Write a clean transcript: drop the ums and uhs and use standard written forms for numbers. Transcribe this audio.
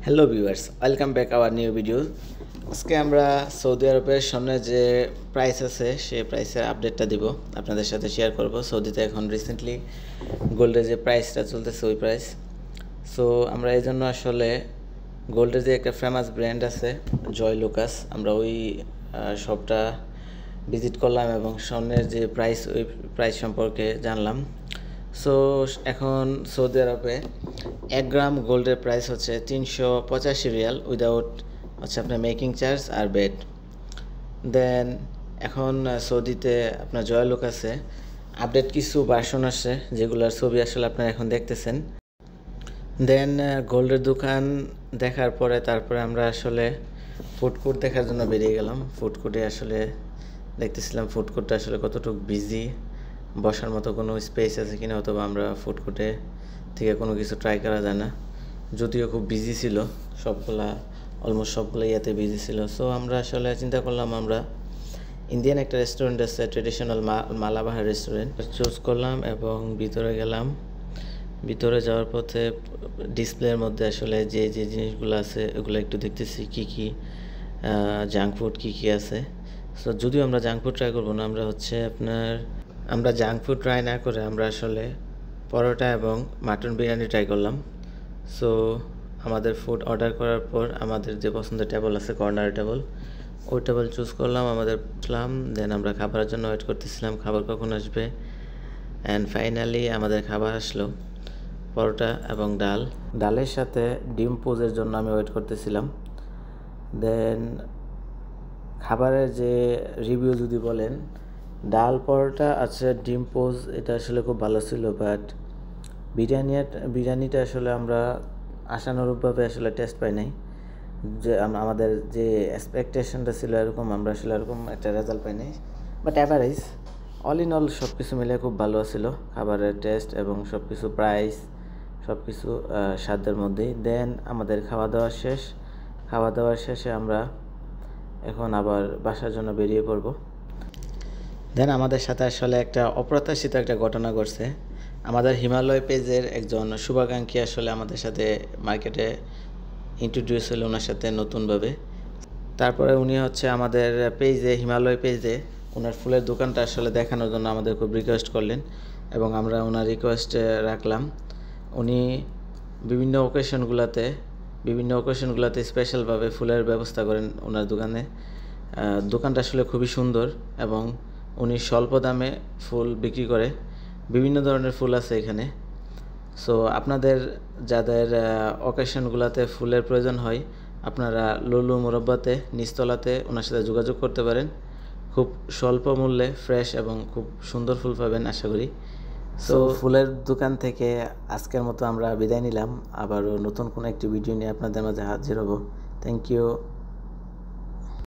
Hello viewers, welcome back our new video. আজকে আমরা Saudi আরবের সামনে যে প্রাইস আছে সেই প্রাইসের আপডেটটা দিব, আপনাদের সাথে শেয়ার করব। সৌদিতে এখন রিসেন্টলি গোল্ডের যে প্রাইসটা চলতেছে ওই প্রাইস। সো আমরা এই জন্য আসলে গোল্ডের যে একটা ফেমাস ব্র্যান্ড আছে জয় লুকাস, আমরা ওই শপটা ভিজিট করলাম এবং স্বর্ণের যে প্রাইস ওই প্রাইস সম্পর্কে জানলাম। সো এখন সৌদি আরবে 1 গ্রাম গোল্ডের প্রাইস হচ্ছে 385 রিয়াল উইদাউট হচ্ছে আপনার মেকিং চার্জ আর বেড। দেন এখন সৌদিতে আপনার জয় লুকাসে আপডেট কিছু ভার্সন আসছে যেগুলোর ছবি আসলে আপনারা এখন দেখতেছেন। দেন গোল্ডের দোকান দেখার পরে তারপরে আমরা আসলে ফুড কোর্ট দেখার জন্য বেরিয়ে গেলাম। ফুড কোর্টে আসলে দেখতেছিলাম ফুড কোর্টটা আসলে কতটুকু বিজি, বসার মতো কোনো স্পেস আছে কিনা, অথবা আমরা ফুড কোর্টে থেকে কোনো কিছু ট্রাই করা যায় না, যদিও খুব বিজি ছিল, অলমোস্ট সবগুলো ইয়াতে বিজি ছিল। সো আমরা আসলে চিন্তা করলাম আমরা ইন্ডিয়ান একটা রেস্টুরেন্ট আছে ট্রেডিশনাল মালাবাহার রেস্টুরেন্ট চুজ করলাম এবং ভিতরে গেলাম। ভিতরে যাওয়ার পথে ডিসপ্লের মধ্যে আসলে যে যে জিনিসগুলো আছে ওগুলো একটু দেখতেছি কী কী জাঙ্ক ফুড কী কী আছে। সো যদিও আমরা জাঙ্ক ফুড ট্রাই করবো না, আমরা জাঙ্ক ফুড ট্রাই না করে আমরা আসলে পরোটা এবং মাটন বিরিয়ানি ট্রাই করলাম। সো আমাদের ফুড অর্ডার করার পর আমাদের যে পছন্দের টেবল আছে কর্নার টেবল, ওই টেবল চুজ করলাম, আমাদের বসলাম। দেন আমরা খাবারের জন্য ওয়েট করতেছিলাম খাবার কখন আসবে। অ্যান্ড ফাইনালি আমাদের খাবার আসলো, পরোটা এবং ডালের সাথে ডিম পোজের জন্য আমি ওয়েট করতেছিলাম। দেন খাবারের যে রিভিউ যদি বলেন, ডাল পরোটা আছে ডিম পোজ এটা আসলে খুব ভালো ছিল, বাট বিরিয়ানিটা আসলে আমরা আশানুরূপভাবে আসলে টেস্ট পাই নাই। যে আমাদের যে এক্সপেকটেশনটা ছিল এরকম আমরা আসলে এরকম একটা রেজাল্ট পাই নাই, but average all in all সব কিছু মিলে খুব ভালো ছিল খাবারের টেস্ট এবং সব কিছু প্রাইস সব কিছু সাধ্যের মধ্যেই। দেন আমাদের খাওয়া দাওয়ার শেষে আমরা এখন আবার বাসার জন্য বেরিয়ে পড়ব। দেন আমাদের সাথে আসলে একটা অপ্রত্যাশিত একটা ঘটনা ঘটছে। আমাদের হিমালয় পেজের একজন শুভাকাঙ্ক্ষী আসলে আমাদের সাথে মার্কেটে ইন্ট্রোডিউস হলো ওনার সাথে নতুনভাবে। তারপরে উনি হচ্ছে আমাদের হিমালয় পেজে ওনার ফুলের দোকানটা আসলে দেখানোর জন্য আমাদের খুব রিকোয়েস্ট করলেন এবং আমরা ওনার রিকোয়েস্ট রাখলাম। উনি বিভিন্ন অকেশনগুলোতে স্পেশালভাবে ফুলের ব্যবস্থা করেন ওনার দোকানে। দোকানটা আসলে খুবই সুন্দর এবং উনি স্বল্প দামে ফুল বিক্রি করে। বিভিন্ন ধরনের ফুল আছে এখানে। সো আপনাদের যাদের অকেশনগুলোতে ফুলের প্রয়োজন হয় আপনারা লুলু মুরব্বাতে নিচতলাতে ওনার সাথে যোগাযোগ করতে পারেন। খুব স্বল্প মূল্যে ফ্রেশ এবং খুব সুন্দর ফুল পাবেন আশা করি। সো ফুলের দোকান থেকে আজকের মতো আমরা বিদায় নিলাম, আবারও নতুন কোনো একটি ভিডিও নিয়ে আপনাদের মাঝে হাজির হব। Thank you.